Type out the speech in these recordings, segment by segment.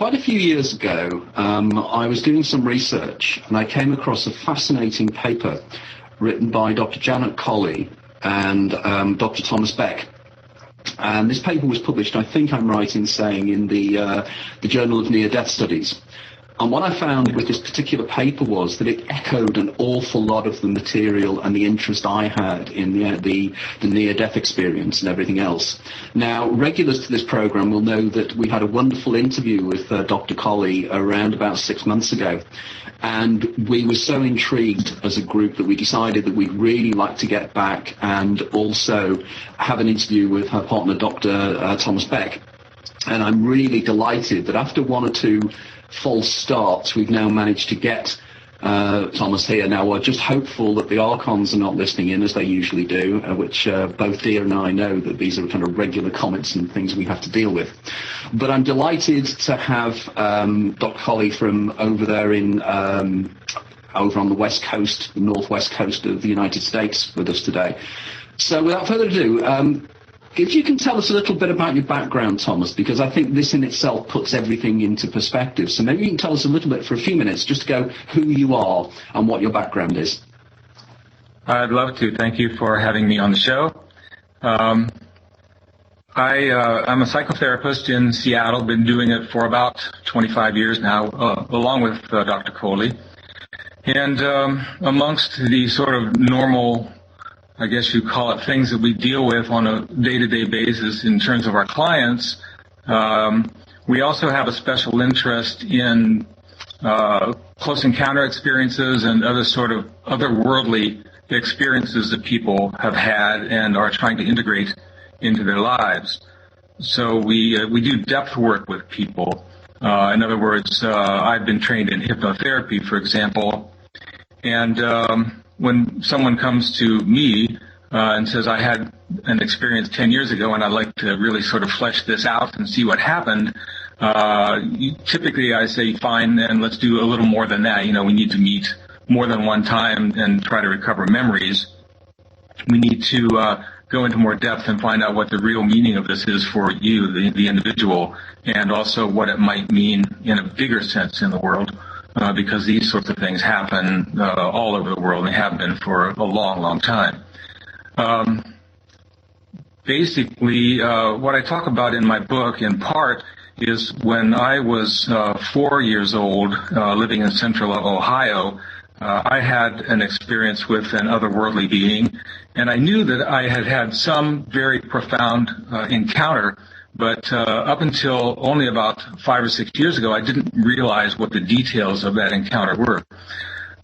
Quite a few years ago, I was doing some research and I came across a fascinating paper written by Dr. Colli and Dr. Thomas Beck. And this paper was published, I think I'm right in saying, in the Journal of Near-Death Studies. And what I found with this particular paper was that it echoed an awful lot of the material and the interest I had in the near-death experience and everything else. Now, regulars to this program will know that we had a wonderful interview with Dr. Colli around about 6 months ago. And we were so intrigued as a group that we decided that we'd really like to get back and also have an interview with her partner, Dr. Thomas Beck. And I'm really delighted that after one or two false starts, we've now managed to get Thomas here. Now, we're just hopeful that the Archons are not listening in, as they usually do, which both Dia and I know that these are kind of regular comments and things we have to deal with. But I'm delighted to have Dr. Colli from over there in over on the west coast, the northwest coast of the United States with us today. So without further ado, if you can tell us a little bit about your background, Thomas, because I think this in itself puts everything into perspective. So maybe you can tell us a little bit for a few minutes, just to go who you are and what your background is. I'd love to. Thank you for having me on the show. I'm a psychotherapist in Seattle, been doing it for about 25 years now, along with Dr. Colli. And amongst the sort of normal, I guess you call it, things that we deal with on a day-to-day basis in terms of our clients, we also have a special interest in close encounter experiences and other sort of otherworldly experiences that people have had and are trying to integrate into their lives. So we do depth work with people. In other words, I've been trained in hypnotherapy, for example, and when someone comes to me and says, I had an experience 10 years ago and I'd like to really sort of flesh this out and see what happened, typically I say, fine, then let's do a little more than that. You know, we need to meet more than one time and try to recover memories. We need to go into more depth and find out what the real meaning of this is for you, the individual, and also what it might mean in a bigger sense in the world. Because these sorts of things happen all over the world and have been for a long, long time. Basically, what I talk about in my book, in part, is when I was 4 years old, living in central Ohio, I had an experience with an otherworldly being, and I knew that I had had some very profound encounter. But up until only about 5 or 6 years ago, I didn't realize what the details of that encounter were.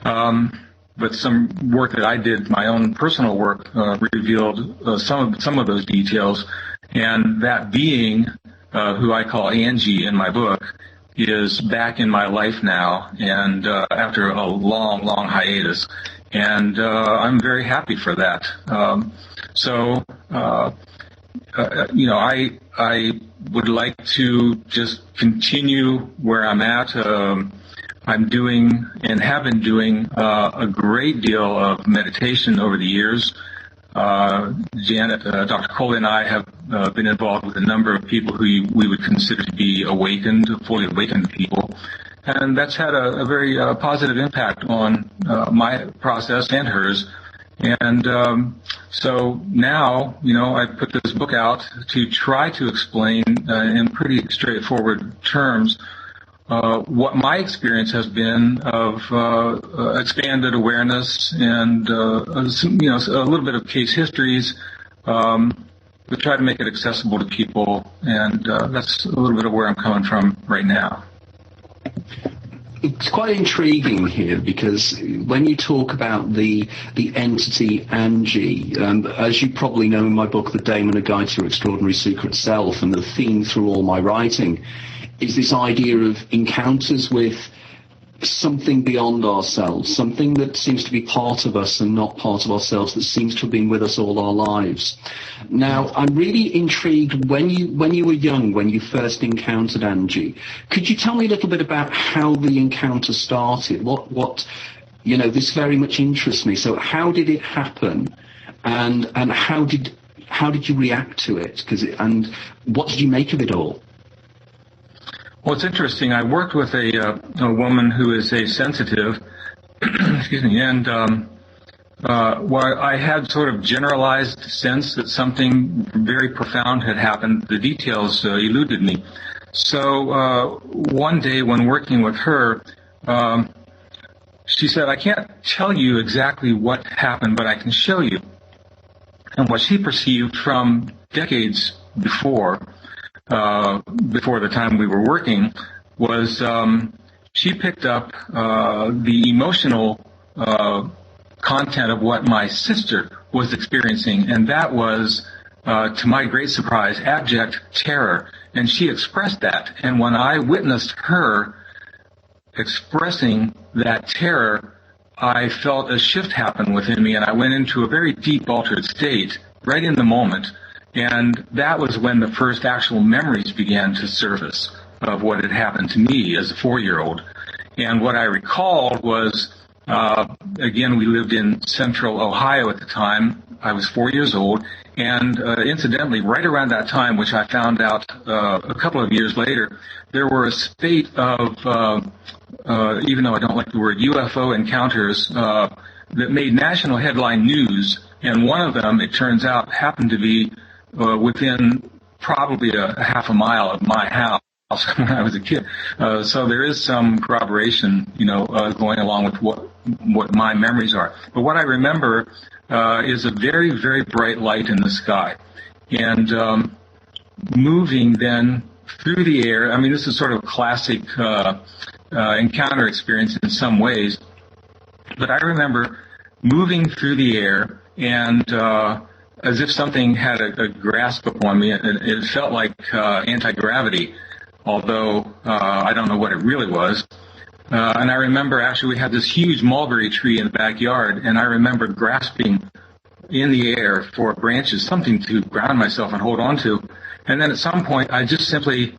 But some work that I did, my own personal work, revealed some of those details. And that being, who I call Angie in my book, is back in my life now, and after a long, long hiatus. And I'm very happy for that. I would like to just continue where I'm at. I'm doing and have been doing a great deal of meditation over the years. Janet, Dr. Colli and I have been involved with a number of people who we would consider to be awakened, fully awakened people. And that's had a very positive impact on my process and hers. And so now, I put this book out to try to explain in pretty straightforward terms what my experience has been of expanded awareness and a little bit of case histories, to try to make it accessible to people. And that's a little bit of where I'm coming from right now. It's quite intriguing here because when you talk about the entity Angie, as you probably know in my book, The Daemon, A Guide to Your Extraordinary Secret Self, and the theme through all my writing is this idea of encounters with something beyond ourselves, something that seems to be part of us and not part of ourselves, that seems to have been with us all our lives. Now, I'm really intrigued, when you were young, when you first encountered Angie, could you tell me a little bit about how the encounter started? This very much interests me. So how did it happen? And how did you react to it? And what did you make of it all? Well, it's interesting. I worked with a woman who is a sensitive, excuse me, and where I had sort of generalized sense that something very profound had happened. The details eluded me. So one day when working with her, she said, I can't tell you exactly what happened, but I can show you. And what she perceived from decades before the time we were working, was she picked up the emotional content of what my sister was experiencing, and that was, to my great surprise, abject terror. And she expressed that. And when I witnessed her expressing that terror, I felt a shift happen within me, and I went into a very deep altered state right in the moment. And that was when the first actual memories began to surface of what had happened to me as a 4-year-old. And what I recalled was, again, we lived in central Ohio at the time. I was 4 years old. And incidentally, right around that time, which I found out a couple of years later, there were a spate of, even though I don't like the word, UFO encounters that made national headline news. And one of them, it turns out, happened to be within probably a half a mile of my house when I was a kid. So there is some corroboration, going along with what my memories are. But what I remember is a very, very bright light in the sky. And moving then through the air, I mean, this is sort of a classic encounter experience in some ways. But I remember moving through the air and as if something had a grasp upon me. It felt like anti-gravity, although I don't know what it really was. And I remember actually we had this huge mulberry tree in the backyard, and I remember grasping in the air for branches, something to ground myself and hold on to. And then at some point, I just simply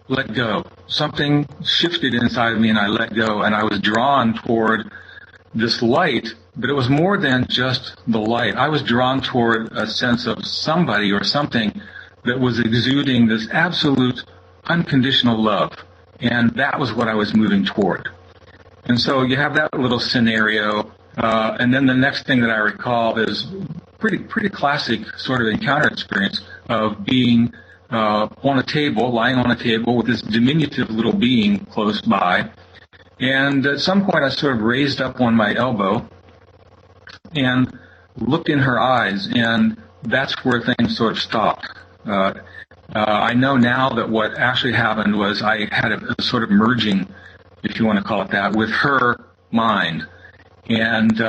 let go. Something shifted inside of me, and I let go, and I was drawn toward this light. But it was more than just the light. I was drawn toward a sense of somebody or something that was exuding this absolute unconditional love. And that was what I was moving toward. And so you have that little scenario. And then the next thing that I recall is pretty classic sort of encounter experience of being on a table, lying on a table with this diminutive little being close by. And at some point I sort of raised up on my elbow and looked in her eyes, and that's where things sort of stopped. I know now that what actually happened was I had a sort of merging, if you want to call it that, with her mind. And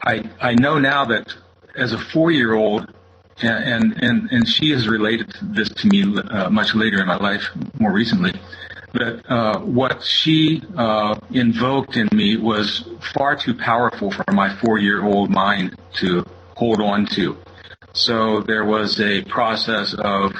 I know now that as a 4-year-old, and she has related this to me much later in my life, more recently, that what she invoked in me was far too powerful for my 4-year-old mind to hold on to. So there was a process of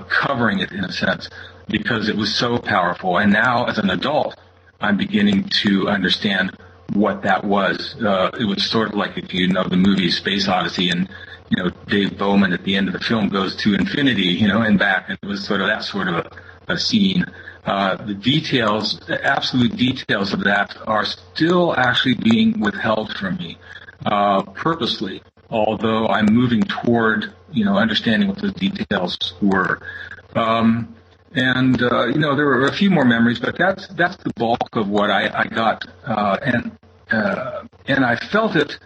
covering it, in a sense, because it was so powerful. And now, as an adult, I'm beginning to understand what that was. It was sort of like, if you know the movie Space Odyssey, and Dave Bowman at the end of the film goes to infinity, and back. It was sort of that sort of a scene. The details, the absolute details of that are still actually being withheld from me, purposely, although I'm moving toward, understanding what those details were. There were a few more memories, but that's the bulk of what I got. And I felt it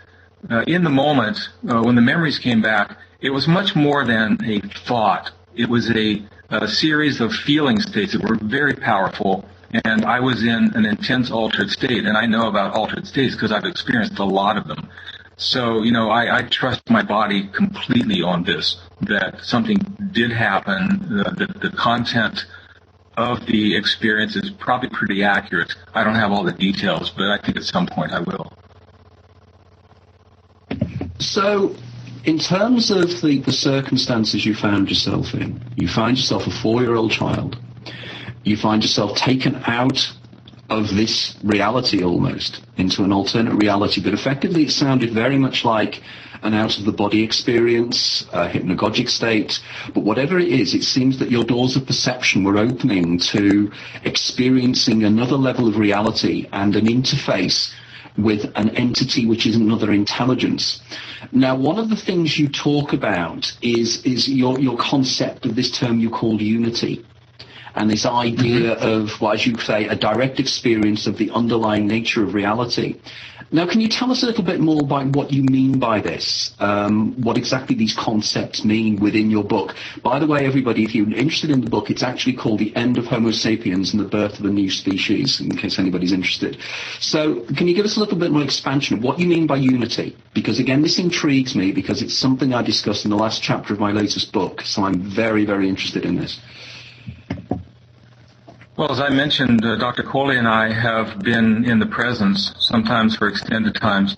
in the moment when the memories came back. It was much more than a thought. It was a series of feeling states that were very powerful, and I was in an intense altered state. And I know about altered states because I've experienced a lot of them. So, I trust my body completely on this, that something did happen, the content of the experience is probably pretty accurate. I don't have all the details, but I think at some point I will. So, in terms of the circumstances you found yourself in, you find yourself a 4-year-old child. You find yourself taken out of this reality almost, into an alternate reality. But effectively it sounded very much like an out-of-the-body experience, a hypnagogic state. But whatever it is, it seems that your doors of perception were opening to experiencing another level of reality and an interface with an entity which is another intelligence. Now, one of the things you talk about is your concept of this term you called unity, and this idea of, well, as you say, a direct experience of the underlying nature of reality. Now, can you tell us a little bit more about what you mean by this, what exactly these concepts mean within your book? By the way, everybody, if you're interested in the book, it's actually called The End of Homo Sapiens and the Birth of a New Species, in case anybody's interested. So can you give us a little bit more expansion of what you mean by unity? Because, again, this intrigues me because it's something I discussed in the last chapter of my latest book, so I'm very, very interested in this. Well, as I mentioned, Dr. Colli and I have been in the presence, sometimes for extended times,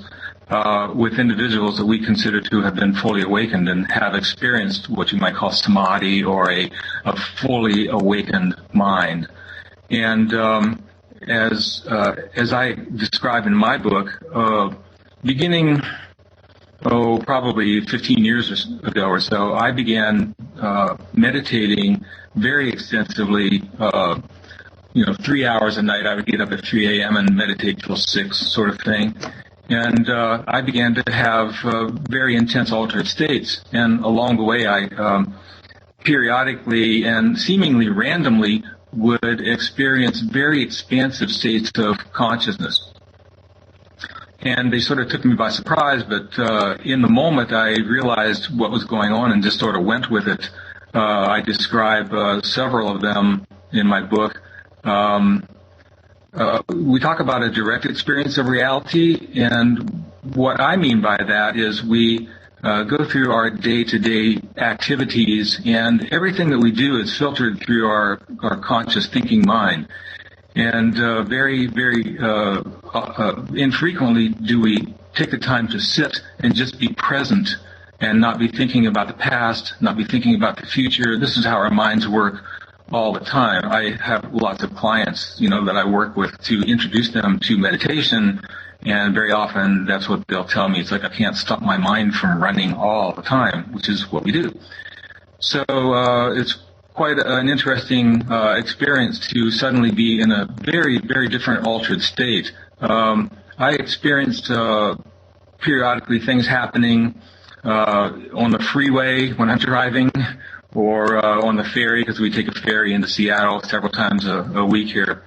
with individuals that we consider to have been fully awakened and have experienced what you might call samadhi, or a fully awakened mind. And as I describe in my book, beginning probably 15 years ago or so, I began meditating very extensively. 3 hours a night. I would get up at 3 a.m. and meditate till 6, sort of thing. And I began to have very intense altered states. And along the way, I periodically and seemingly randomly would experience very expansive states of consciousness. And they sort of took me by surprise, but in the moment I realized what was going on and just sort of went with it. I describe several of them in my book. We talk about a direct experience of reality, and what I mean by that is we go through our day-to-day activities, and everything that we do is filtered through our conscious thinking mind. And very, very infrequently do we take the time to sit and just be present and not be thinking about the past, not be thinking about the future. This is how our minds work all the time. I have lots of clients, that I work with to introduce them to meditation, and very often that's what they'll tell me. It's like I can't stop my mind from running all the time, which is what we do. So it's quite an interesting experience to suddenly be in a very, very different altered state. I experienced periodically things happening on the freeway when I'm driving, or on the ferry, because we take a ferry into Seattle several times a week here.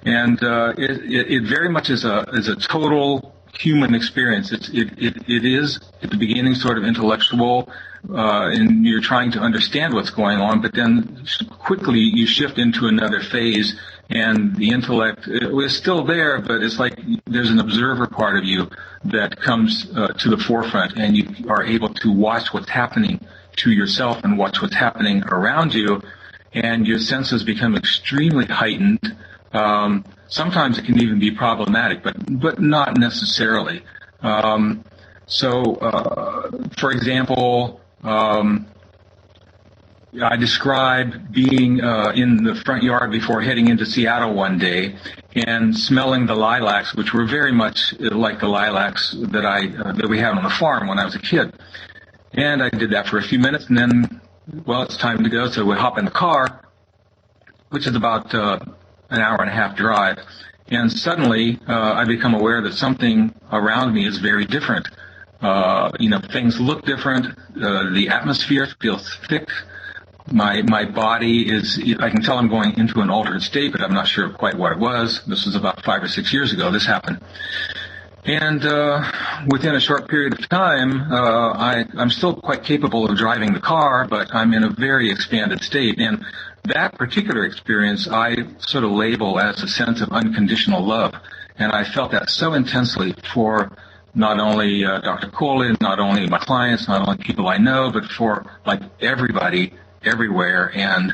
And it very much is a total human experience. It is at the beginning sort of intellectual, and you're trying to understand what's going on, but then quickly you shift into another phase, and the intellect is still there, but it's like there's an observer part of you that comes to the forefront, and you are able to watch what's happening to yourself and watch what's happening around you, and your senses become extremely heightened. Sometimes it can even be problematic, but not necessarily. For example, I describe being in the front yard before heading into Seattle one day and smelling the lilacs, which were very much like the lilacs that we had on the farm when I was a kid. And I did that for a few minutes, and then, it's time to go, so we hop in the car, which is about an hour and a half drive, and suddenly I become aware that something around me is very different. Things look different. The atmosphere feels thick. My body I can tell I'm going into an altered state, but I'm not sure quite what it was. This was about 5 or 6 years ago this happened. And within a short period of time, I'm still quite capable of driving the car, but I'm in a very expanded state. And that particular experience I sort of label as a sense of unconditional love. And I felt that so intensely for not only Dr. Colli, not only my clients, not only people I know, but for everybody, everywhere, and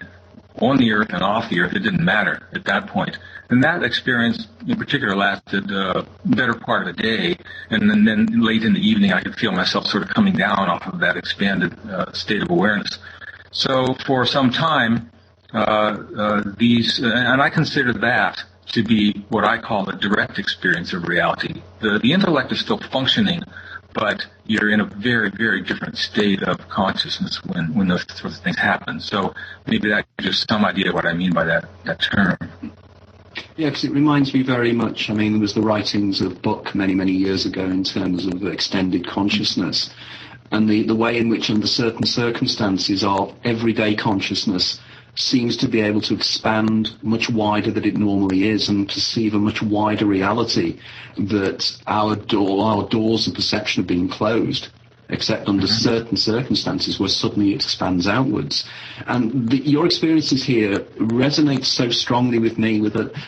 on the earth and off the earth. It didn't matter at that point. And that experience in particular lasted the better part of a day, and then late in the evening I could feel myself sort of coming down off of that expanded state of awareness. So for some time, and I consider that to be what I call a direct experience of reality. The intellect is still functioning, but you're in a very, very different state of consciousness when those sorts of things happen. So maybe that gives some idea of what I mean by that term. Yeah, because it reminds me very much, I mean, there was the writings of Buck many, many years ago in terms of extended consciousness, and the way in which under certain circumstances our everyday consciousness seems to be able to expand much wider than it normally is and perceive a much wider reality, that our doors of perception have been closed, except under certain circumstances where suddenly it expands outwards. And your experiences here resonate so strongly with me,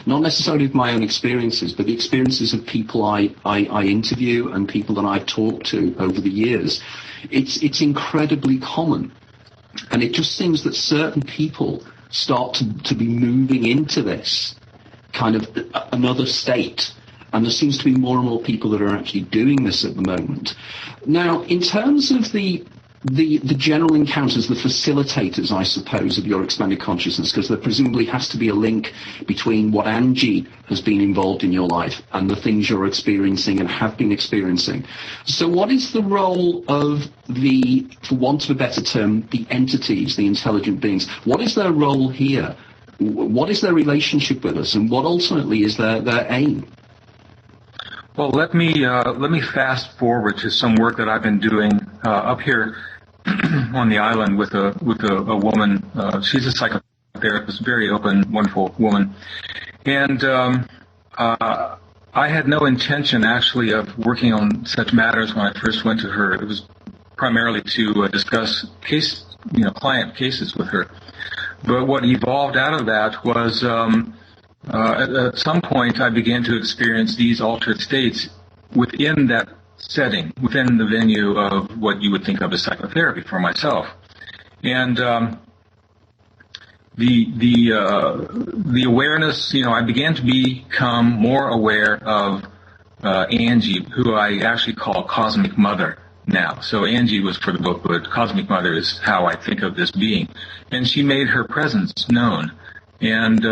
not necessarily with my own experiences, but the experiences of people I interview and people that I've talked to over the years. It's incredibly common. And it just seems that certain people start to be moving into this kind of another state. And there seems to be more and more people that are actually doing this at the moment. Now, in terms of the general encounters, the facilitators, I suppose, of your expanded consciousness, because there presumably has to be a link between what Angie has been involved in your life and the things you're experiencing and have been experiencing. So what is the role of for want of a better term, the entities, the intelligent beings? What is their role here? What is their relationship with us? And what ultimately is their aim? Well, let me fast forward to some work that I've been doing up here on the island with a woman. She's a psychotherapist, very open, wonderful woman, and I had no intention actually of working on such matters when I first went to her. It was primarily to discuss client cases with her. But what evolved out of that was. At some point, I began to experience these altered states within that setting, within the venue of what you would think of as psychotherapy for myself. And the awareness, I began to become more aware of Angie, who I actually call Cosmic Mother now. So Angie was for the book, but Cosmic Mother is how I think of this being. And she made her presence known. And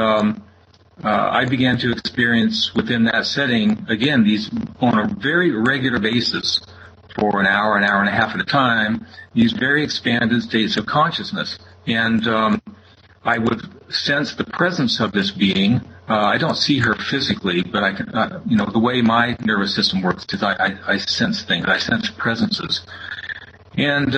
I began to experience within that setting, again, these on a very regular basis for an hour and a half at a time, these very expanded states of consciousness. And I would sense the presence of this being. I don't see her physically, but I can, the way my nervous system works is I sense things. I sense presences. And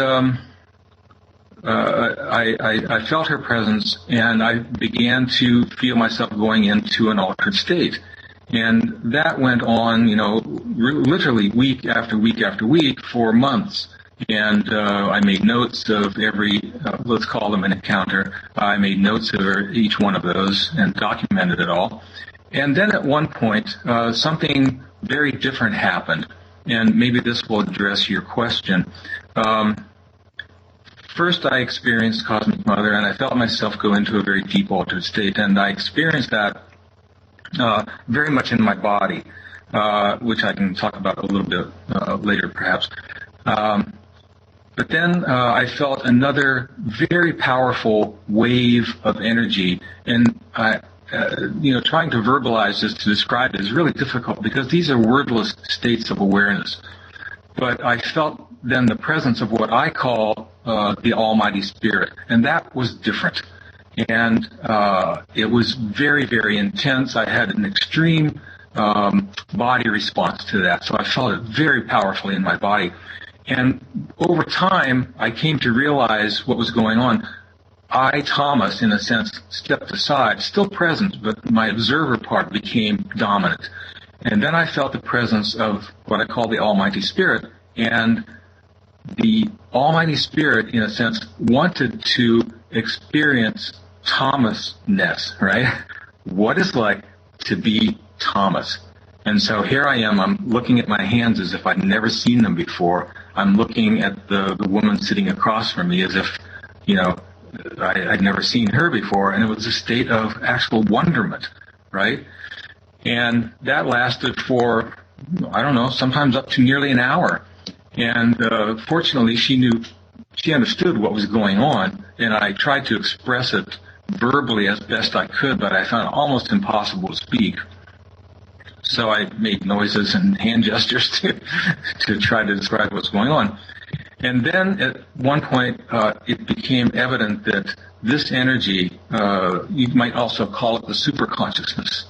I felt her presence, and I began to feel myself going into an altered state. And that went on, literally week after week after week for months. And I made notes of every, let's call them an encounter. I made notes of each one of those and documented it all. And then at one point, something very different happened. And maybe this will address your question. First, I experienced Cosmic Mother, and I felt myself go into a very deep altered state, and I experienced that very much in my body, which I can talk about a little bit later, perhaps. But then I felt another very powerful wave of energy, and trying to verbalize this, to describe it, is really difficult because these are wordless states of awareness. But I felt then the presence of what I call the Almighty Spirit, and that was different. And it was very, very intense. I had an extreme body response to that, so I felt it very powerfully in my body. And over time, I came to realize what was going on. I, Thomas, in a sense, stepped aside, still present, but my observer part became dominant. And then I felt the presence of what I call the Almighty Spirit, and the Almighty Spirit, in a sense, wanted to experience Thomasness, right? What it's like to be Thomas. And so here I am, I'm looking at my hands as if I'd never seen them before. I'm looking at the woman sitting across from me as if, I'd never seen her before, and it was a state of actual wonderment, right? And that lasted for, sometimes up to nearly an hour. And fortunately, she understood what was going on, and I tried to express it verbally as best I could, but I found it almost impossible to speak. So I made noises and hand gestures to try to describe what's going on. And then at one point, it became evident that this energy, you might also call it the superconsciousness.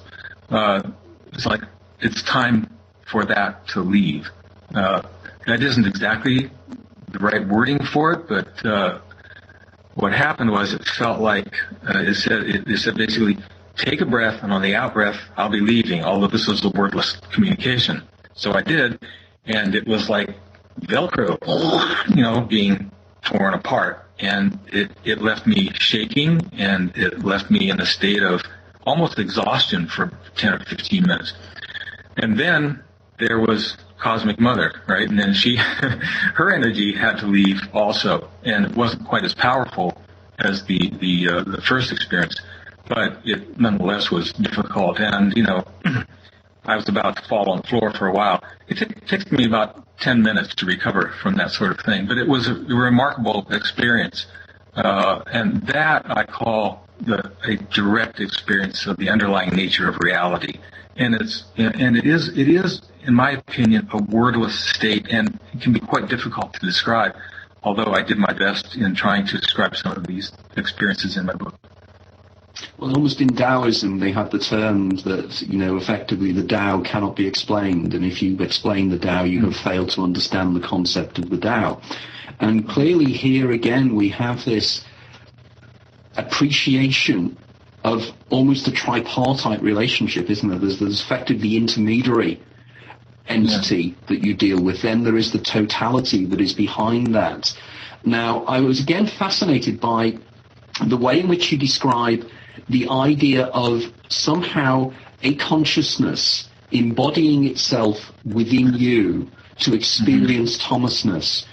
It's like it's time for that to leave. That isn't exactly the right wording for it, but what happened was it felt like it said basically, take a breath, and on the out breath, I'll be leaving, although this was a wordless communication. So I did, and it was like Velcro, being torn apart. And it left me shaking, and it left me in a state of almost exhaustion for 10 or 15 minutes. And then there was Cosmic Mother, right? And then her energy had to leave also, and it wasn't quite as powerful as the first experience, but it nonetheless was difficult. And I was about to fall on the floor for a while. It takes me about 10 minutes to recover from that sort of thing, but it was a remarkable experience, and that I call a direct experience of the underlying nature of reality. And it is, in my opinion, a wordless state, and it can be quite difficult to describe, although I did my best in trying to describe some of these experiences in my book. Well, almost in Taoism, they have the term that, effectively the Tao cannot be explained, and if you explain the Tao, you have failed to understand the concept of the Tao. And clearly here again, we have this appreciation of almost a tripartite relationship, isn't there? There's effectively the intermediary entity that you deal with. Then there is the totality that is behind that. Now, I was again fascinated by the way in which you describe the idea of somehow a consciousness embodying itself within you to experience Thomasness.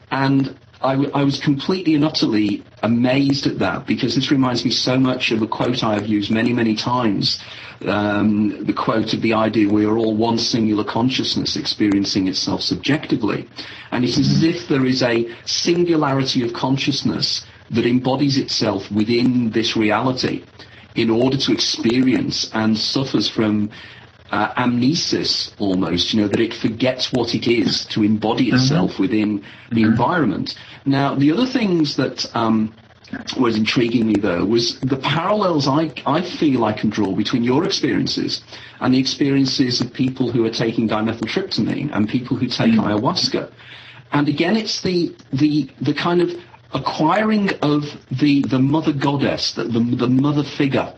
And I was completely and utterly amazed at that, because this reminds me so much of a quote I have used many, many times, the quote of the idea we are all one singular consciousness experiencing itself subjectively. And it is as if there is a singularity of consciousness that embodies itself within this reality in order to experience, and suffers from amnesis almost, that it forgets what it is to embody itself within the environment. Now, the other things that was intriguing me, though, was the parallels I feel I can draw between your experiences and the experiences of people who are taking dimethyltryptamine and people who take ayahuasca. And again, it's the kind of acquiring of the mother goddess, the mother figure,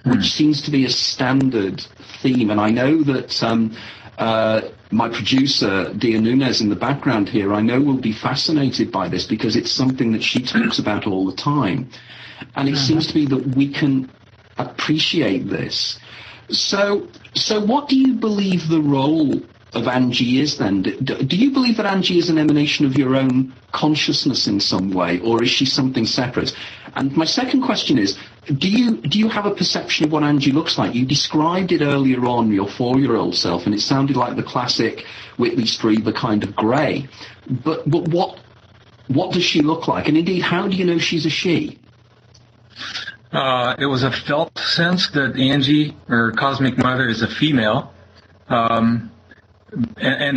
which seems to be a standard theme. And I know that my producer, Dia Nunes, in the background here, I know will be fascinated by this, because it's something that she talks about all the time. And it seems to be that we can appreciate this. So what do you believe the role of Angie is then? Do you believe that Angie is an emanation of your own consciousness in some way, or is she something separate? And my second question is, do you have a perception of what Angie looks like? You described it earlier on, your 4-year-old self, and it sounded like the classic Whitley Strieber kind of grey. But what does she look like? And indeed, how do you know she's a she? It was a felt sense that Angie, or Cosmic Mother, is a female. And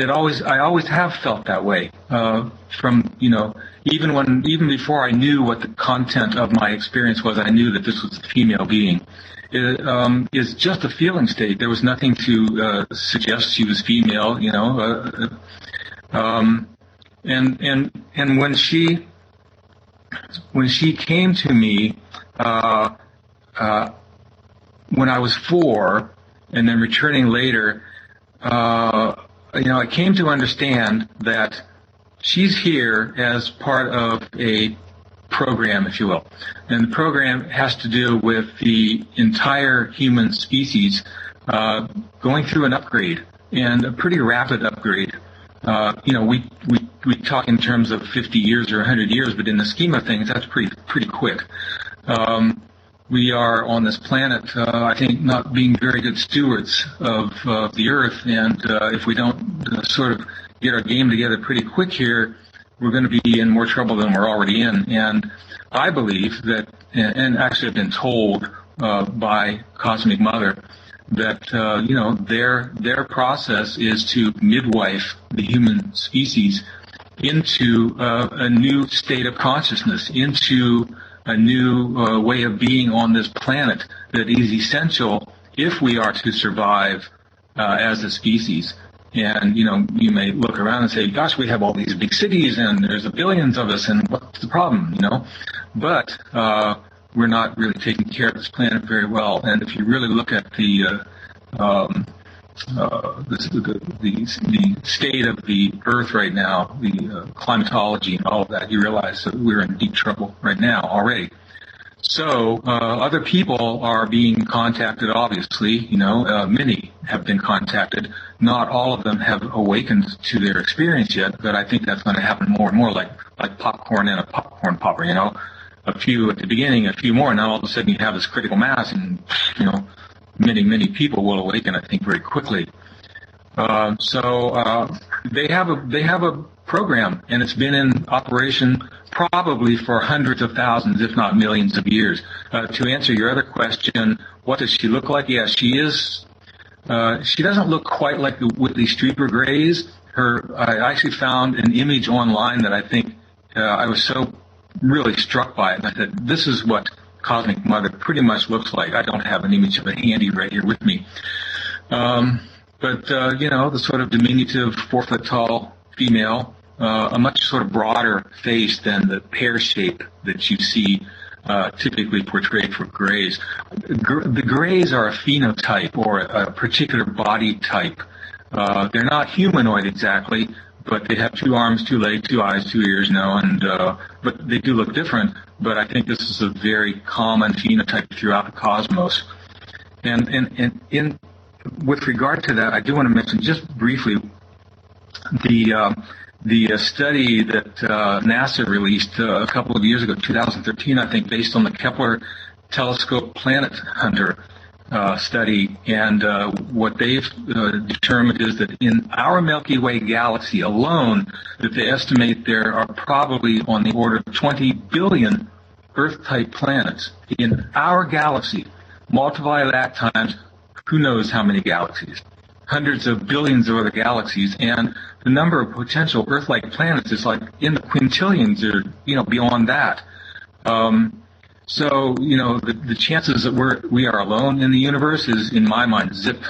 I always have felt that way, from, even before I knew what the content of my experience was, I knew that this was a female being. It is just a feeling state. There was nothing to suggest she was female, and when she came to me, when I was 4, and then returning later, I came to understand that she's here as part of a program, if you will. And the program has to do with the entire human species going through an upgrade, and a pretty rapid upgrade. We talk in terms of 50 years or 100 years, but in the scheme of things, that's pretty quick. We are on this planet, I think, not being very good stewards of the Earth, and if we don't sort of get our game together pretty quick here, we're going to be in more trouble than we're already in. And I believe that and actually have been told by Cosmic Mother that their process is to midwife the human species into a new state of consciousness, into a new way of being on this planet that is essential if we are to survive as a species. And, you may look around and say, gosh, we have all these big cities and there's billions of us, and what's the problem, But we're not really taking care of this planet very well. And if you really look at the state of the Earth right now, the climatology and all of that, you realize that we're in deep trouble right now already. So other people are being contacted, obviously. Many have been contacted. Not all of them have awakened to their experience yet, but I think that's going to happen more and more, like popcorn in a popcorn popper. A few at the beginning, a few more, and now all of a sudden you have this critical mass, and many people will awaken, I think, very quickly. So they have a program, and it's been in operation probably for hundreds of thousands, if not millions of years. To answer your other question, what does she look like? Yeah, she is. She doesn't look quite like the Whitley Strieber Greys. I actually found an image online that I think I was so really struck by it. And I said, this is what Cosmic Mother pretty much looks like. I don't have an image of it handy right here with me. But the sort of diminutive 4-foot-tall female, a much sort of broader face than the pear shape that you see typically portrayed for Greys. The Greys are a phenotype or a particular body type. They're not humanoid exactly, but they have 2 arms, 2 legs, 2 eyes, 2 ears now, but they do look different. But I think this is a very common phenotype throughout the cosmos. And with regard to that, I do want to mention just briefly the study that NASA released a couple of years ago, 2013, I think, based on the Kepler Telescope Planet Hunter study. And what they've determined is that in our Milky Way galaxy alone, that they estimate there are probably on the order of 20 billion Earth-type planets in our galaxy. Multiply that times who knows how many galaxies. Hundreds of billions of other galaxies, and the number of potential Earth-like planets is like in the quintillions or, beyond that. So, the chances that we are alone in the universe is, in my mind, zip.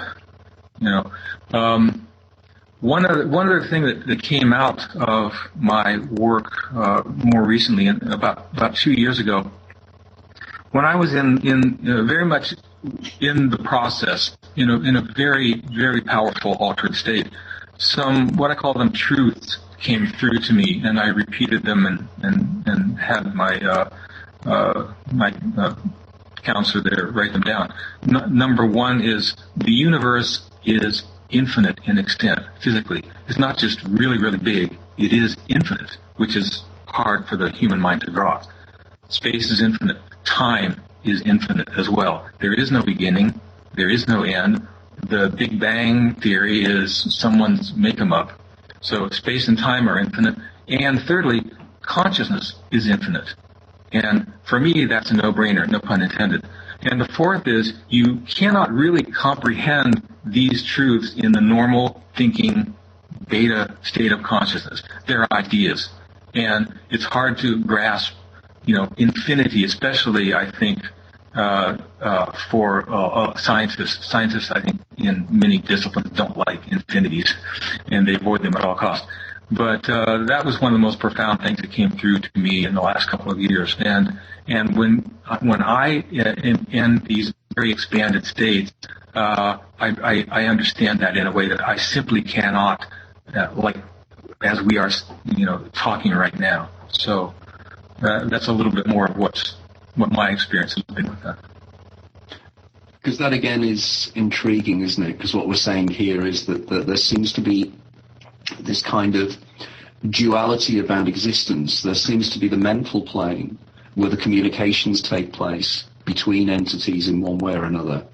One other thing that came out of my work more recently, about 2 years ago, when I was in very much in the process, in a very, very powerful altered state, some, what I call them, truths came through to me, and I repeated them and had my counselor there write them down. Number one is the universe is infinite in extent physically. It's not just really, really big. It is infinite, which is hard for the human mind to grasp. Space is infinite. Time is infinite as well. There is no beginning. There is no end. The Big Bang theory is someone's make-em-up. So space and time are infinite. And thirdly, consciousness is infinite. And for me, that's a no-brainer, no pun intended. And the fourth is you cannot really comprehend these truths in the normal thinking beta state of consciousness. They're ideas. And it's hard to grasp, infinity, especially, I think, for scientists. Scientists, I think, in many disciplines don't like infinities, and they avoid them at all costs. But that was one of the most profound things that came through to me in the last couple of years. And when I in these very expanded states, I understand that in a way that I simply cannot, like as we are, talking right now. So that's a little bit more of what my experience has been with that. Because that again is intriguing, isn't it? Because what we're saying here is that there seems to be this kind of duality about existence. There seems to be the mental plane where the communications take place between entities in one way or another.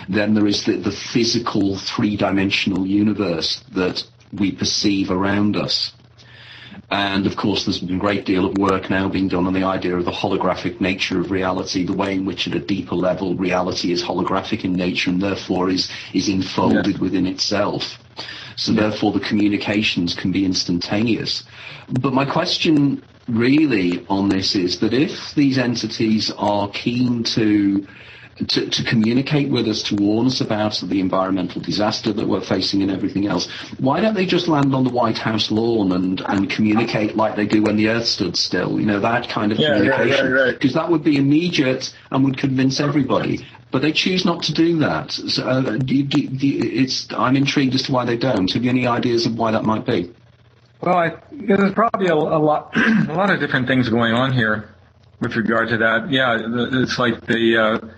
Then there is the physical three-dimensional universe that we perceive around us. And, of course, there's been a great deal of work now being done on the idea of the holographic nature of reality, the way in which at a deeper level reality is holographic in nature and therefore is enfolded within itself. So therefore the communications can be instantaneous. But my question really on this is that if these entities are keen to communicate with us, to warn us about the environmental disaster that we're facing and everything else, why don't they just land on the White House lawn and communicate like they do when the Earth stood still? You know, that kind of communication. Because that would be immediate and would convince everybody. But they choose not to do that. So, I'm intrigued as to why they don't. Have you any ideas of why that might be? Well, there's probably a lot of different things going on here with regard to that. Yeah, it's like there's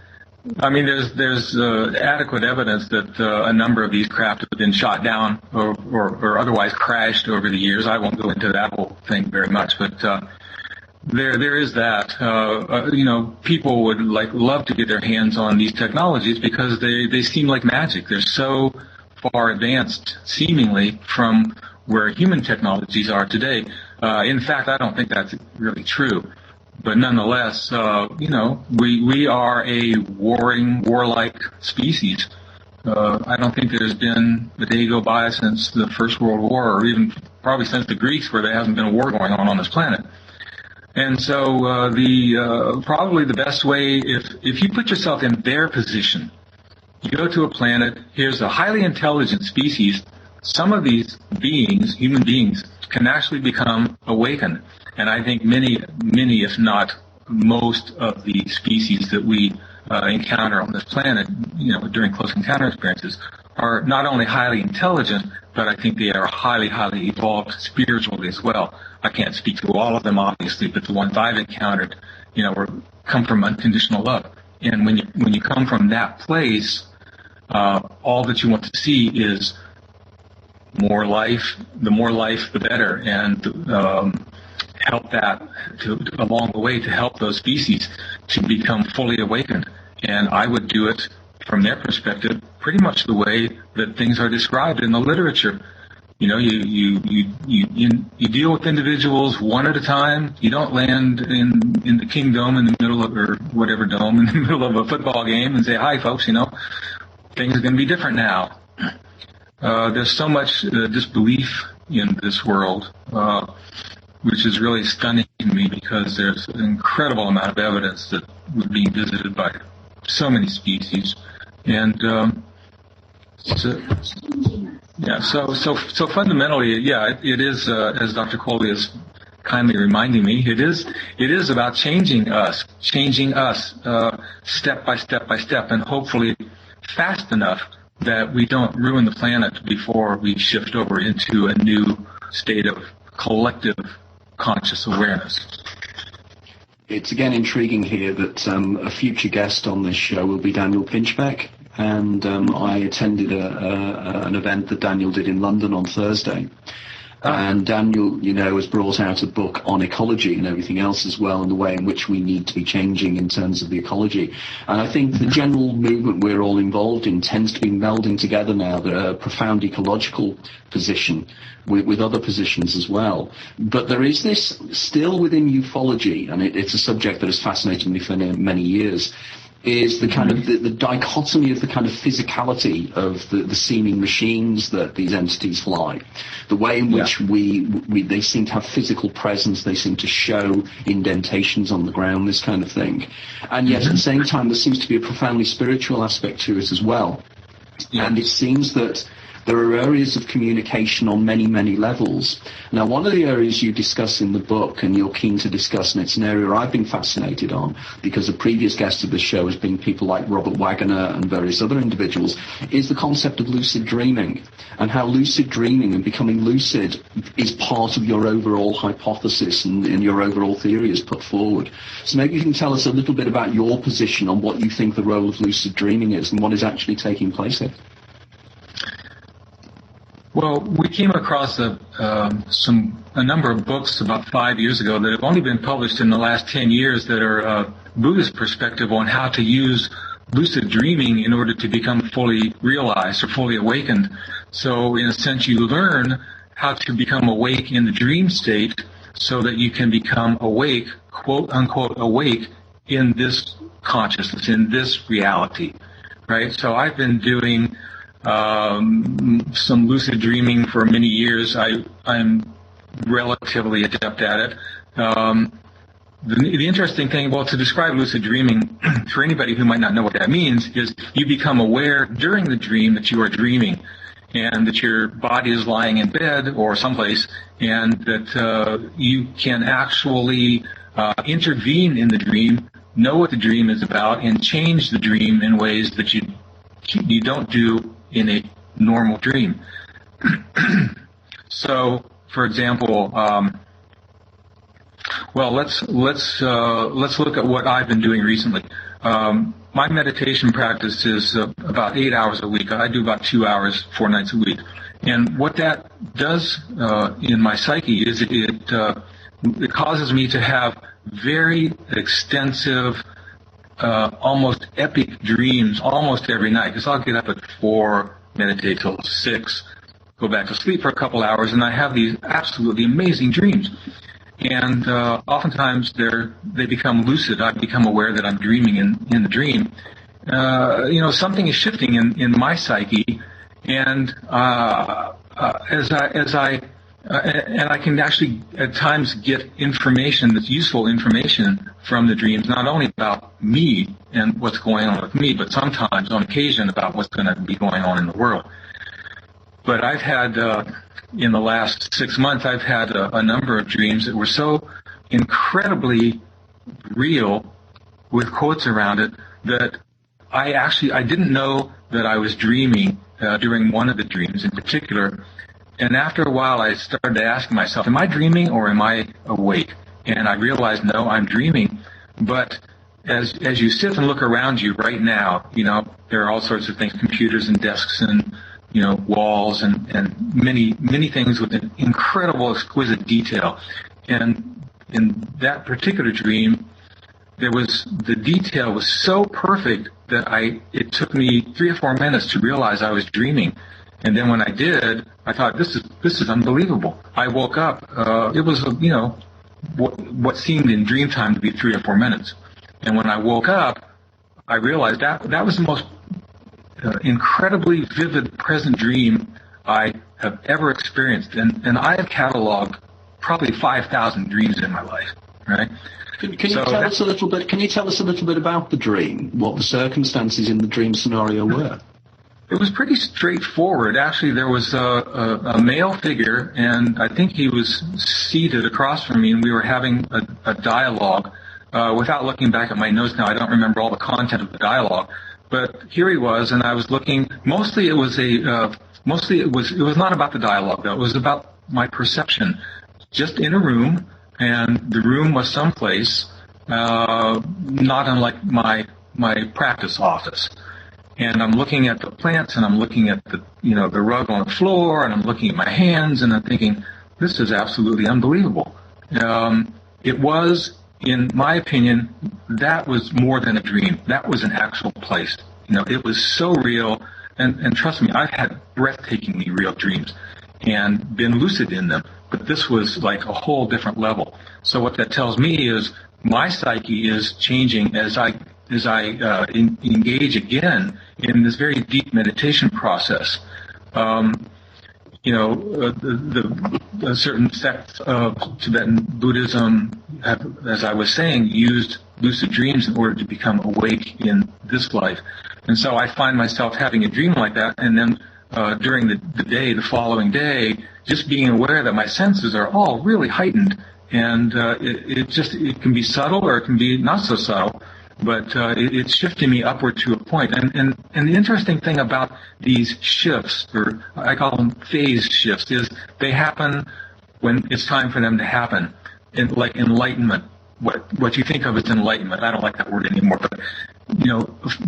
adequate evidence that a number of these craft have been shot down or otherwise crashed over the years. I won't go into that whole thing very much, but there is that. People would love to get their hands on these technologies because they seem like magic. They're so far advanced, seemingly, from where human technologies are today. In fact, I don't think that's really true. But nonetheless, we are a warlike species. I don't think there's been a day go by since the First World War, or even probably since the Greeks, where there hasn't been a war going on this planet. And so probably the best way, if you put yourself in their position, you go to a planet, here's a highly intelligent species, some of these beings, human beings, can actually become awakened. And I think many, if not most, of the species that we encounter on this planet, during close encounter experiences, are not only highly intelligent, but I think they are highly, highly evolved spiritually as well. I can't speak to all of them, obviously, but the ones I've encountered, come from unconditional love. And when you come from that place, all that you want to see is more life. The more life, the better, and help that along the way to help those species to become fully awakened. And I would do it from their perspective pretty much the way that things are described in the literature. You deal with individuals one at a time. You don't land in the kingdom in the middle of, or whatever dome, in the middle of a football game and say, hi folks, things are going to be different now. There's so much disbelief in this world, which is really stunning to me, because there's an incredible amount of evidence that we're being visited by so many species. And so fundamentally, it is, as Dr. Colli is kindly reminding me, it is about changing us step by step by step, and hopefully fast enough that we don't ruin the planet before we shift over into a new state of collective conscious awareness. It's again intriguing here that a future guest on this show will be Daniel Pinchbeck, and I attended an event that Daniel did in London on Thursday. And Daniel, has brought out a book on ecology and everything else as well, and the way in which we need to be changing in terms of the ecology. And I think the general movement we're all involved in tends to be melding together now the profound ecological position with other positions as well. But there is this still within ufology, and it's a subject that has fascinated me for many years, is the kind of the dichotomy of the kind of physicality of the seeming machines that these entities fly. The way in which they seem to have physical presence, they seem to show indentations on the ground, this kind of thing. And yet at the same time, there seems to be a profoundly spiritual aspect to it as well. And it seems that there are areas of communication on many, many levels. Now, one of the areas you discuss in the book, and you're keen to discuss, and it's an area I've been fascinated on, because a previous guest of the show has been people like Robert Waggoner and various other individuals, is the concept of lucid dreaming, and how lucid dreaming and becoming lucid is part of your overall hypothesis and your overall theory is put forward. So maybe you can tell us a little bit about your position on what you think the role of lucid dreaming is and what is actually taking place here. Well, we came across a number of books about 5 years ago that have only been published in the last 10 years that are Buddhist perspective on how to use lucid dreaming in order to become fully realized or fully awakened. So in a sense, you learn how to become awake in the dream state so that you can become awake, quote unquote awake, in this consciousness, in this reality, right? So I've been doing some lucid dreaming for many years. I'm relatively adept at it. The interesting thing, well, to describe lucid dreaming, for anybody who might not know what that means, is you become aware during the dream that you are dreaming, and that your body is lying in bed or someplace, and that you can actually intervene in the dream, know what the dream is about, and change the dream in ways that you don't do in a normal dream. So, for example, well, let's look at what I've been doing recently. My meditation practice is about 8 hours a week. I do about 2 hours, 4 nights a week. And what that does in my psyche is it causes me to have very extensive, almost epic dreams almost every night. Because I'll get up at 4, meditate till 6, go back to sleep for a couple hours, and I have these absolutely amazing dreams. And oftentimes they become lucid. I become aware that I'm dreaming in the dream. Something is shifting in my psyche, and as I can actually at times get information that's useful information from the dreams, not only about me and what's going on with me, but sometimes on occasion about what's going to be going on in the world. But I've had in the last 6 months, I've had a number of dreams that were so incredibly real, with quotes around it, that I didn't know that I was dreaming during one of the dreams in particular. And after a while, I started asking myself, am I dreaming or am I awake? And I realized, no, I'm dreaming. But as you sit and look around you right now, there are all sorts of things, computers and desks and walls and many things with an incredible, exquisite detail. And in that particular dream, the detail was so perfect that it took me 3 or 4 minutes to realize I was dreaming. And then when I did, I thought, this is unbelievable. I woke up. It was, what seemed in dream time to be 3 or 4 minutes. And when I woke up, I realized that was the most incredibly vivid present dream I have ever experienced, and I have cataloged probably 5,000 dreams in my life. Right? Can you tell us a little bit? Can you tell us a little bit about the dream? What the circumstances in the dream scenario were? It was pretty straightforward. Actually, there was a male figure, and I think he was seated across from me, and we were having a dialogue. Without looking back at my notes now, I don't remember all the content of the dialogue. But here he was, and I was looking. Mostly, it was not about the dialogue, though. It was about my perception. Just in a room, and the room was someplace not unlike my practice office. And I'm looking at the plants, and I'm looking at the rug on the floor, and I'm looking at my hands, and I'm thinking, this is absolutely unbelievable. It was, in my opinion, that was more than a dream. That was an actual place. It was so real, and trust me, I've had breathtakingly real dreams and been lucid in them, but this was like a whole different level. So what that tells me is my psyche is changing as I engage again in this very deep meditation process. Certain sects of Tibetan Buddhism have, as I was saying, used lucid dreams in order to become awake in this life. And so I find myself having a dream like that, and then during the following day, just being aware that my senses are all really heightened. And it can be subtle or it can be not so subtle, but it's shifting me upward to a point. And the interesting thing about these shifts, or I call them phase shifts, is they happen when it's time for them to happen. Like enlightenment, what you think of as enlightenment, I don't like that word anymore, but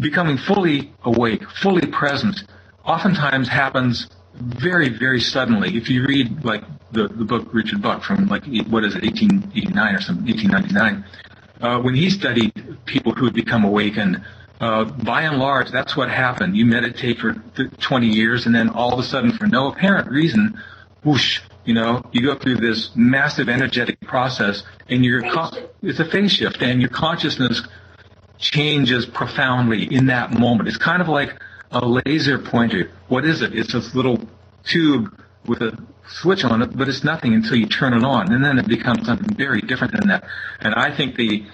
becoming fully awake, fully present, oftentimes happens very, very suddenly. If you read like the book Richard Buck from 1889 or something, 1899, when he studied people who had become awakened, by and large, that's what happened. You meditate for 20 years, and then all of a sudden, for no apparent reason, whoosh, You go through this massive energetic process, and it's a phase shift, and your consciousness changes profoundly in that moment. It's kind of like a laser pointer. What is it? It's this little tube with a switch on it, but it's nothing until you turn it on, and then it becomes something very different than that. And I think the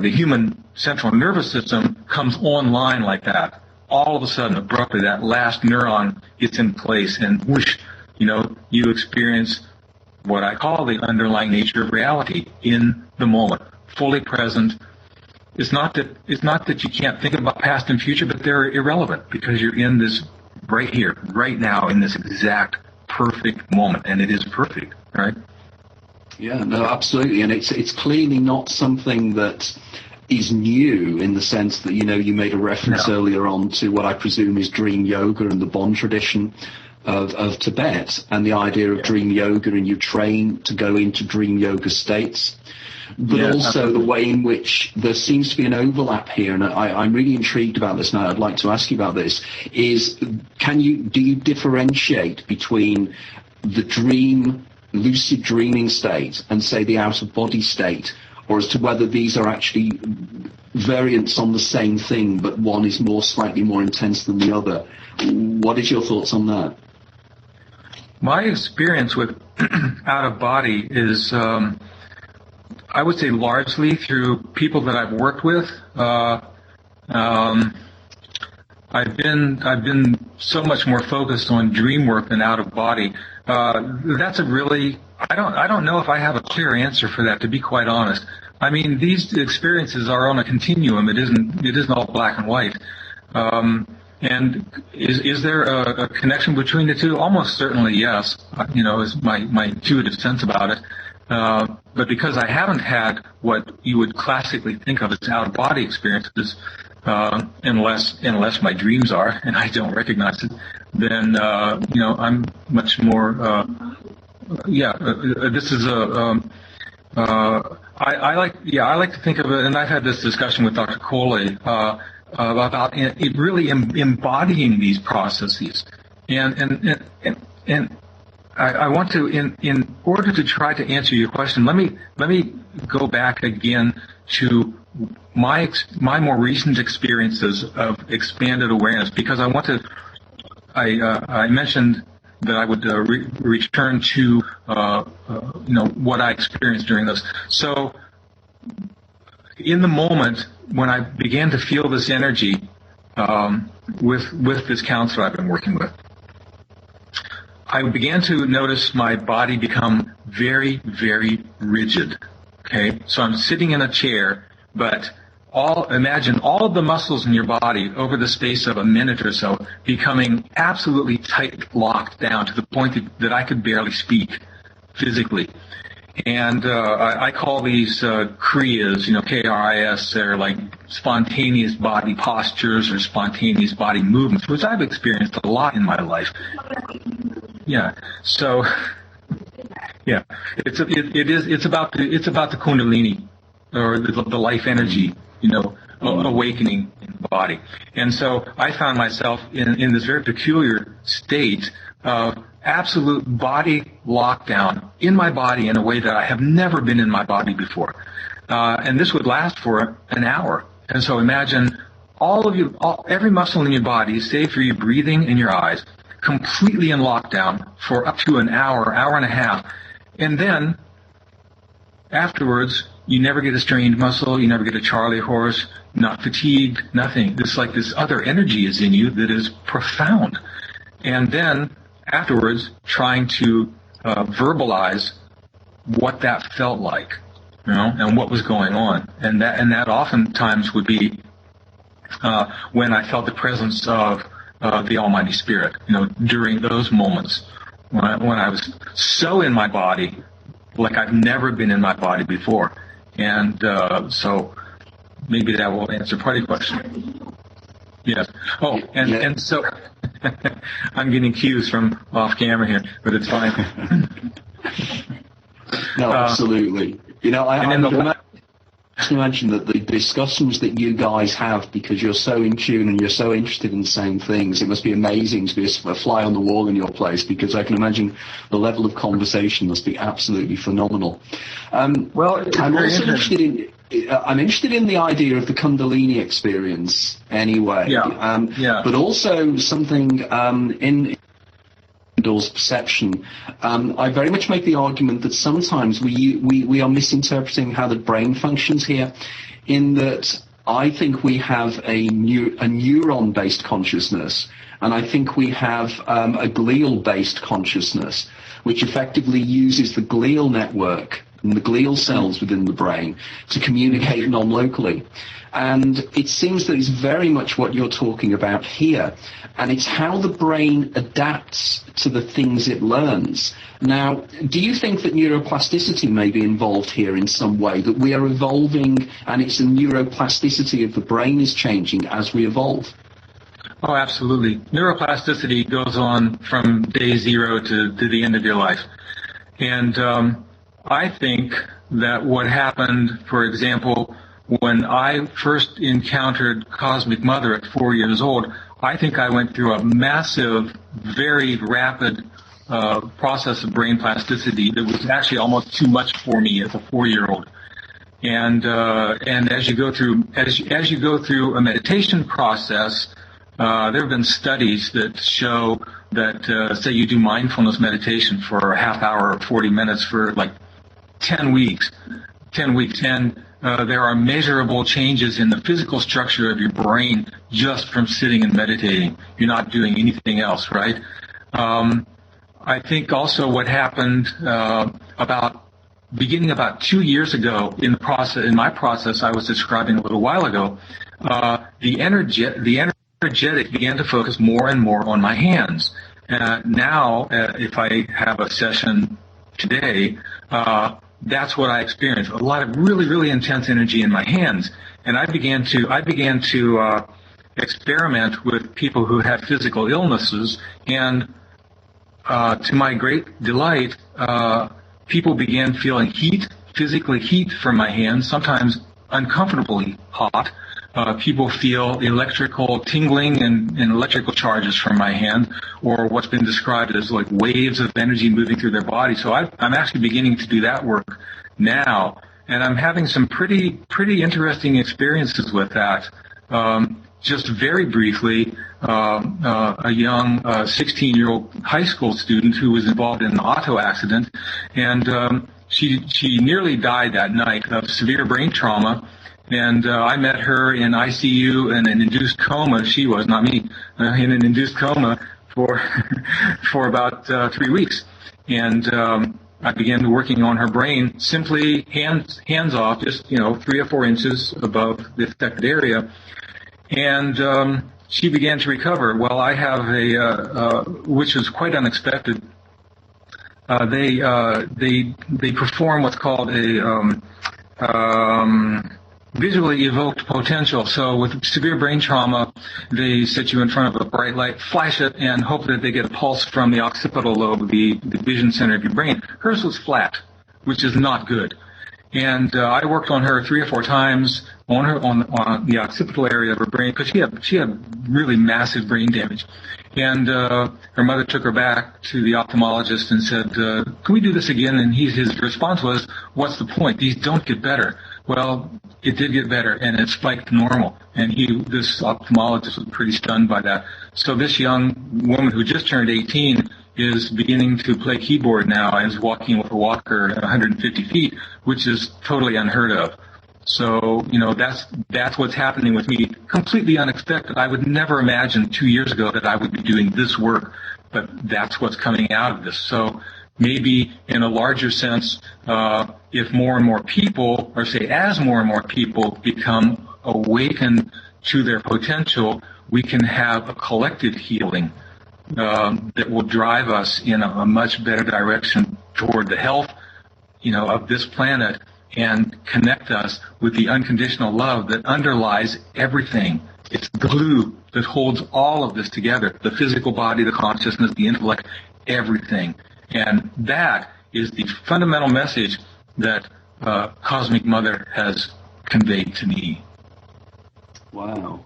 human central nervous system comes online like that. All of a sudden, abruptly, that last neuron gets in place, and whoosh, you experience what I call the underlying nature of reality in the moment, fully present. It's not that you can't think about past and future, but they're irrelevant because you're in this right here, right now, in this exact perfect moment, and it is perfect, right? Yeah, no, absolutely, and it's clearly not something that is new in the sense that, you made a reference earlier on to what I presume is dream yoga and the Bon tradition of Tibet, and the idea of dream yoga, and you train to go into dream yoga states. But also the way in which there seems to be an overlap here, and I'm really intrigued about this, and I'd like to ask you about this, is do you differentiate between the lucid dreaming state and, say, the out-of-body state, or as to whether these are actually variants on the same thing, but one is slightly more intense than the other? What is your thoughts on that? My experience with out-of-body is, I would say, largely through people that I've worked with. I've been so much more focused on dream work than out-of-body. That's I don't know if I have a clear answer for that, to be quite honest. I mean, these experiences are on a continuum. It isn't all black and white. And is there a connection between the two? Almost certainly, yes. Is my intuitive sense about it. But because I haven't had what you would classically think of as out-of-body experiences, unless my dreams are, and I don't recognize it, then I'm much more. This is I like to think of it, and I've had this discussion with Dr. Colli about it really embodying these processes, and I want to, in order to try to answer your question, let me go back again to my more recent experiences of expanded awareness, because I mentioned that I would return to what I experienced during those. So in the moment when I began to feel this energy with this counselor I've been working with, I began to notice my body become very, very rigid. Okay, so I'm sitting in a chair, but imagine all of the muscles in your body over the space of a minute or so becoming absolutely tight, locked down to the point that I could barely speak physically. And I call these kriyas, K-R-I-S. They're like spontaneous body postures or spontaneous body movements, which I've experienced a lot in my life. Yeah. So, yeah, it's about the Kundalini, or the life energy, awakening in the body. And so I found myself in this very peculiar state of absolute body lockdown in my body in a way that I have never been in my body before. And this would last for an hour. And so imagine every muscle in your body, save for your breathing and your eyes, completely in lockdown for up to an hour, hour and a half. And then afterwards, you never get a strained muscle, you never get a Charlie horse, not fatigued, nothing. It's like this other energy is in you that is profound. And then afterwards, trying to verbalize what that felt like, and what was going on. And that oftentimes would be when I felt the presence of the Almighty Spirit, during those moments when I was so in my body, like I've never been in my body before. And so maybe that will answer part of your question. Yes. Oh, and so I'm getting cues from off camera here, but it's fine. No, absolutely. can imagine that the discussions that you guys have, because you're so in tune and you're so interested in the same things, it must be amazing to be a fly on the wall in your place, because I can imagine the level of conversation must be absolutely phenomenal. Well, I'm also interested in the idea of the Kundalini experience anyway, but also something in Doll's perception. I very much make the argument that sometimes we are misinterpreting how the brain functions here, in that I think we have a neuron-based consciousness, and I think we have a glial-based consciousness, which effectively uses the glial network and the glial cells within the brain to communicate non-locally. And it seems that it's very much what you're talking about here. And it's how the brain adapts to the things it learns. Now, do you think that neuroplasticity may be involved here in some way, that we are evolving and it's the neuroplasticity of the brain is changing as we evolve? Oh, absolutely. Neuroplasticity goes on from day zero to the end of your life. And I think that what happened, for example, when I first encountered Cosmic Mother at 4 years old, I think I went through a massive, very rapid process of brain plasticity that was actually almost too much for me as a 4-year-old. And as you go through a meditation process, there have been studies that show that say you do mindfulness meditation for a half hour or 40 minutes for like 10 weeks, and there are measurable changes in the physical structure of your brain just from sitting and meditating. You're not doing anything else, right? I think also what happened beginning about 2 years ago in my process I was describing a little while ago, the energetic began to focus more and more on my hands. Now, if I have a session today, that's what I experienced. A lot of really, really intense energy in my hands. And I began to experiment with people who had physical illnesses, and to my great delight, people began feeling physically heat from my hands, sometimes uncomfortably hot. People feel electrical tingling and electrical charges from my hand, or what's been described as like waves of energy moving through their body. So I'm actually beginning to do that work now, and I'm having some pretty interesting experiences with that. Just very briefly, a young 16-year-old high school student who was involved in an auto accident, and she nearly died that night of severe brain trauma. And I met her in ICU in an induced coma. She was, not me, in an induced coma for about 3 weeks. And I began working on her brain, simply hands off, just 3 or 4 inches above the affected area. And she began to recover. Well, I have which was quite unexpected. They perform what's called a visually evoked potential. So with severe brain trauma, they sit you in front of a bright light, flash it, and hope that they get a pulse from the occipital lobe, the vision center of your brain. Hers was flat, which is not good. And I worked on her 3 or 4 times on the occipital area of her brain, because she had really massive brain damage. And her mother took her back to the ophthalmologist and said, "Can we do this again?" And his response was, "What's the point? These don't get better." Well, it did get better, and it spiked normal. And this ophthalmologist was pretty stunned by that. So this young woman who just turned 18 is beginning to play keyboard now and is walking with a walker at 150 feet, which is totally unheard of. So, that's what's happening with me. Completely unexpected. I would never imagine 2 years ago that I would be doing this work, but that's what's coming out of this. So maybe in a larger sense, if more and more people, or say as more and more people become awakened to their potential, we can have a collective healing that will drive us in a much better direction toward the health, of this planet, and connect us with the unconditional love that underlies everything. It's the glue that holds all of this together, the physical body, the consciousness, the intellect, everything. And that is the fundamental message that Cosmic Mother has conveyed to me. Wow.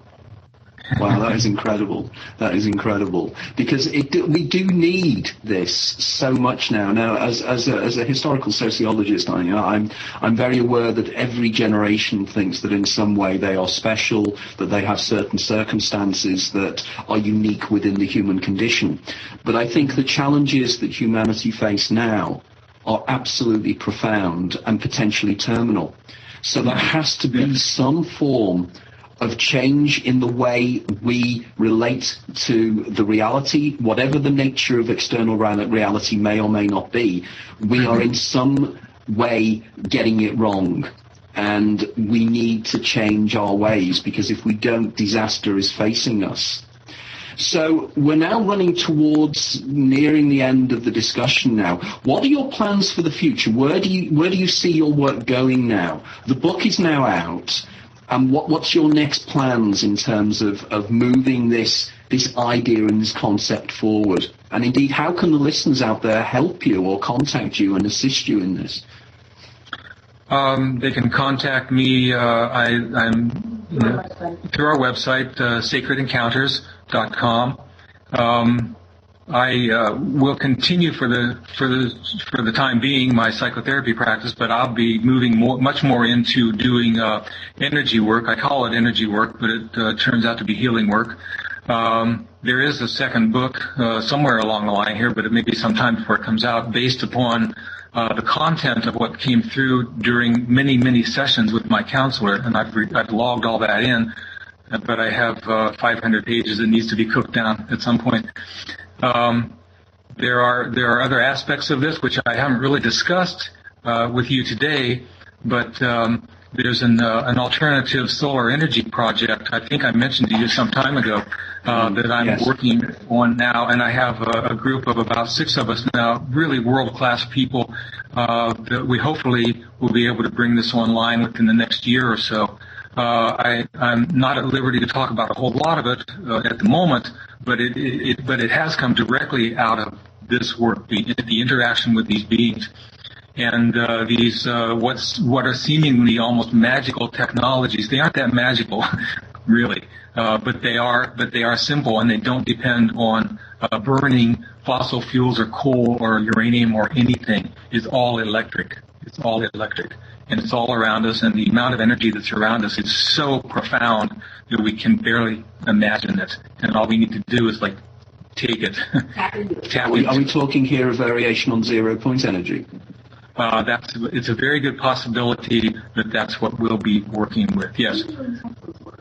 Wow, that is incredible. That is incredible. Because we do need this so much now. Now, as a historical sociologist, I'm very aware that every generation thinks that in some way they are special, that they have certain circumstances that are unique within the human condition. But I think the challenges that humanity face now are absolutely profound and potentially terminal. So there has to be some form of change in the way we relate to the reality, whatever the nature of external reality may or may not be. We are in some way getting it wrong, and we need to change our ways, because if we don't, disaster is facing us. So we're now running towards nearing the end of the discussion now. What are your plans for the future? Where do you see your work going now? The book is now out. And what's your next plans in terms of moving this idea and this concept forward? And indeed, how can the listeners out there help you or contact you and assist you in this? They can contact me. I'm through our website, sacredencounters.com. I will continue for the time being my psychotherapy practice, but I'll be moving much more into doing energy work. I call it energy work, but it turns out to be healing work. There is a second book somewhere along the line here, but it may be some time before it comes out, based upon the content of what came through during many, many sessions with my counselor, and I've logged all that in, but I have 500 pages that needs to be cooked down at some point. There are other aspects of this which I haven't really discussed with you today, but there's an alternative solar energy project. I think I mentioned to you some time ago that I'm working on now, and I have a group of about 6 of us now, really world-class people that we hopefully will be able to bring this online within the next year or so. I'm not at liberty to talk about a whole lot of it at the moment, but it has come directly out of this work, the interaction with these beings, and these what are seemingly almost magical technologies. They aren't that magical, really, but they are simple, and they don't depend on burning fossil fuels or coal or uranium or anything. It's all electric. It's all electric. And it's all around us, and the amount of energy that's around us is so profound that we can barely imagine it. And all we need to do is, take it. Are we talking here of variation on 0 point energy? It's a very good possibility that that's what we'll be working with, yes.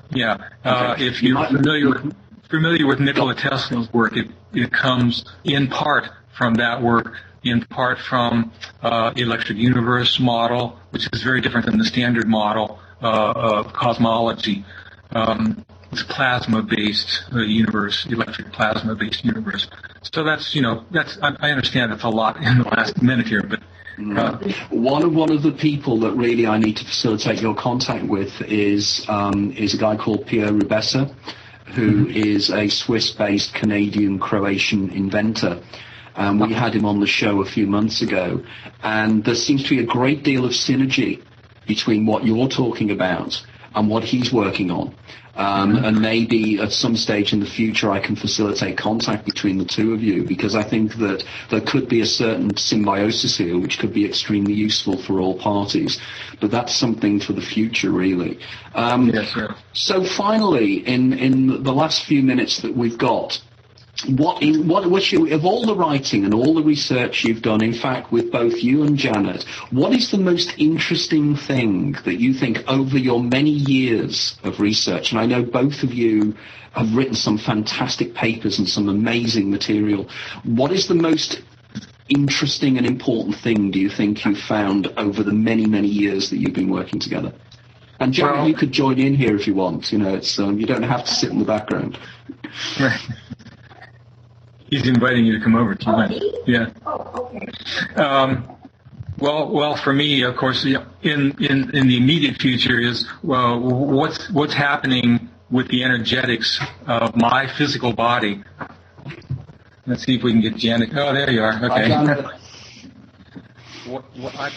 Yeah. Okay. If you're familiar with Nikola Tesla's work, it comes in part from that work, in part from electric universe model, which is very different than the standard model of cosmology. It's plasma-based universe, electric plasma-based universe. So that's I understand that's a lot in the last minute here, but one of the people that really I need to facilitate your contact with is a guy called Pierre Rubessa, who is a Swiss-based Canadian-Croatian inventor. We had him on the show a few months ago, and there seems to be a great deal of synergy between what you're talking about and what he's working on. And maybe at some stage in the future I can facilitate contact between the two of you, because I think that there could be a certain symbiosis here which could be extremely useful for all parties. But that's something for the future, really. Yes, sir. So finally, in the last few minutes that we've got, of all the writing and all the research you've done, in fact, with both you and Janet, what is the most interesting thing that you think over your many years of research? And I know both of you have written some fantastic papers and some amazing material. What is the most interesting and important thing, do you think, you found over the many, many years that you've been working together? And Janet, you could join in here if you want. It's you don't have to sit in the background. Right. He's inviting you to come over tonight. Yeah. Oh, okay. Well, for me, of course, in the immediate future is what's happening with the energetics of my physical body. Let's see if we can get Janet. Oh, there you are. Okay.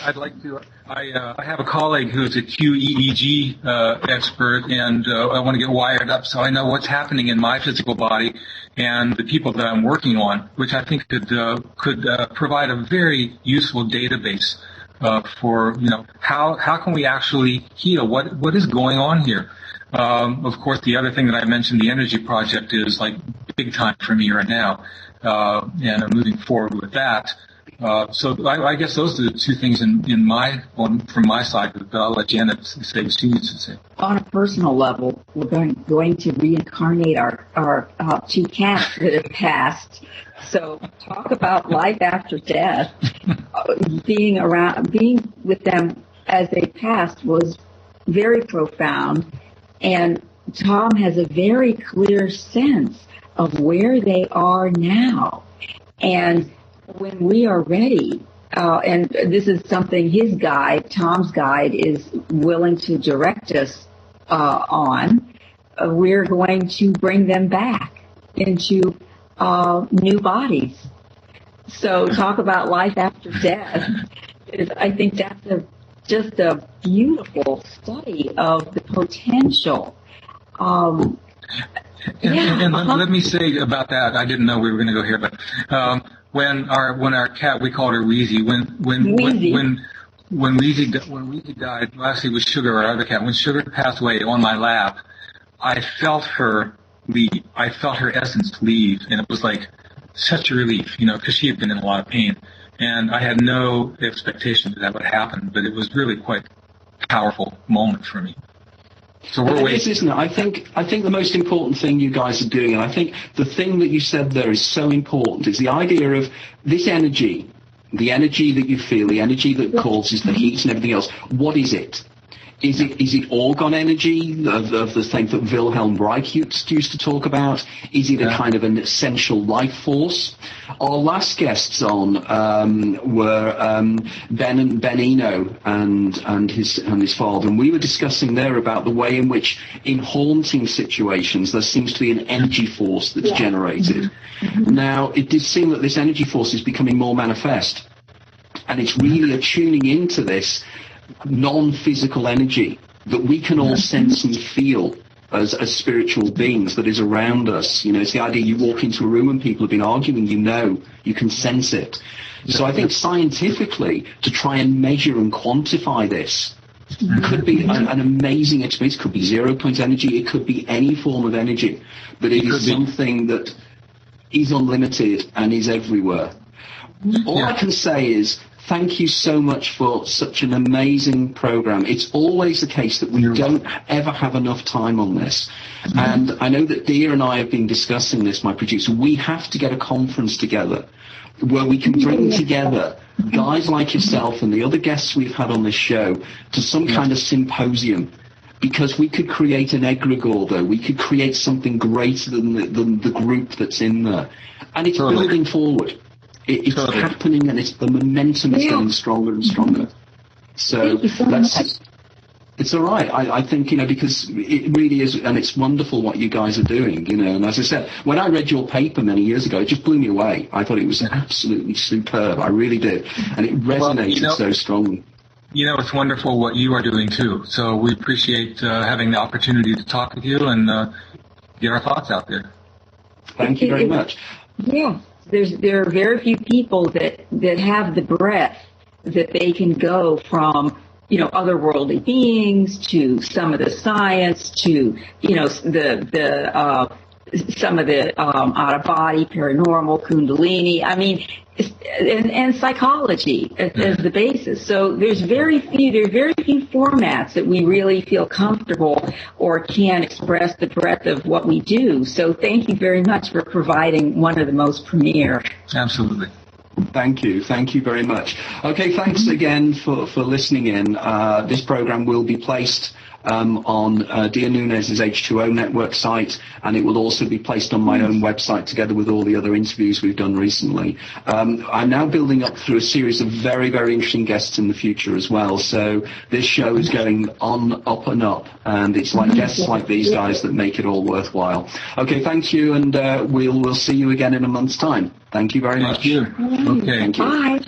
I'd like to. I have a colleague who's a QEEG expert, and I want to get wired up so I know what's happening in my physical body and the people that I'm working on, which I think could provide a very useful database for, how can we actually heal? What is going on here? Of course, the other thing that I mentioned, the energy project, is like big time for me right now, and I'm moving forward with that. So I guess those are the two things from my side, but I'll let Janet say what she needs to say. On a personal level, we're going to reincarnate our two cats that have passed. So talk about life after death. Being with them as they passed was very profound, and Tom has a very clear sense of where they are now. And when we are ready, and this is something his guide, Tom's guide, is willing to direct us on, we're going to bring them back into new bodies. So talk about life after death. I think that's just a beautiful study of the potential. And let me say about that, I didn't know we were going to go here, but when our cat, we called her Wheezy, when Wheezy died, well, actually it was Sugar, our other cat, when Sugar passed away on my lap, I felt her leave. I felt her essence leave, and it was like such a relief, because she had been in a lot of pain. And I had no expectation that would happen, but it was really quite a powerful moment for me. So we're waiting. It is, isn't it? I think the most important thing you guys are doing, and I think the thing that you said there is so important, is the idea of this energy, the energy that you feel, the energy that causes the heat and everything else. What is it? Is it orgone energy of the thing that Wilhelm Reich used to talk about? Is it a kind of an essential life force? Our last guests on were Ben Eno and his father, and we were discussing there about the way in which in haunting situations there seems to be an energy force that's generated. Now, it did seem that this energy force is becoming more manifest, and it's really attuning into this non-physical energy that we can all sense and feel as spiritual beings that is around us. It's the idea you walk into a room and people have been arguing, you can sense it. So I think scientifically, to try and measure and quantify this could be an amazing experience. It could be 0 point energy, it could be any form of energy, but it is something that is unlimited and is everywhere. All I can say is, thank you so much for such an amazing program. It's always the case that we don't ever have enough time on this. And I know that Dia and I have been discussing this, my producer. We have to get a conference together where we can bring together guys like yourself and the other guests we've had on this show to some kind of symposium. Because we could create an egregore, though. We could create something greater than the group that's in there. And it's building forward. It's happening, and the momentum is getting stronger and stronger. So it's all right. I think, because it really is, and it's wonderful what you guys are doing, And as I said, when I read your paper many years ago, it just blew me away. I thought it was absolutely superb. I really did. And it resonated so strongly. It's wonderful what you are doing, too. So we appreciate having the opportunity to talk with you and get our thoughts out there. Thank you very much. Yeah. There are very few people that have the breadth that they can go from, otherworldly beings to some of the science to, some of the out of body, paranormal, kundalini. I mean, and psychology as the basis. So there are very few formats that we really feel comfortable or can express the breadth of what we do. So thank you very much for providing one of the most premier. Absolutely. Thank you very much. Okay, thanks again for listening in. This program will be placed on Dia Nunez's H2O network site, and it will also be placed on my own website together with all the other interviews we've done recently. I'm now building up through a series of very, very interesting guests in the future as well. So this show is going on up and up, and it's like guests like these guys that make it all worthwhile. Okay, thank you, and we'll see you again in a month's time. Thank you very much. Thank you. Okay. Thank you. Bye.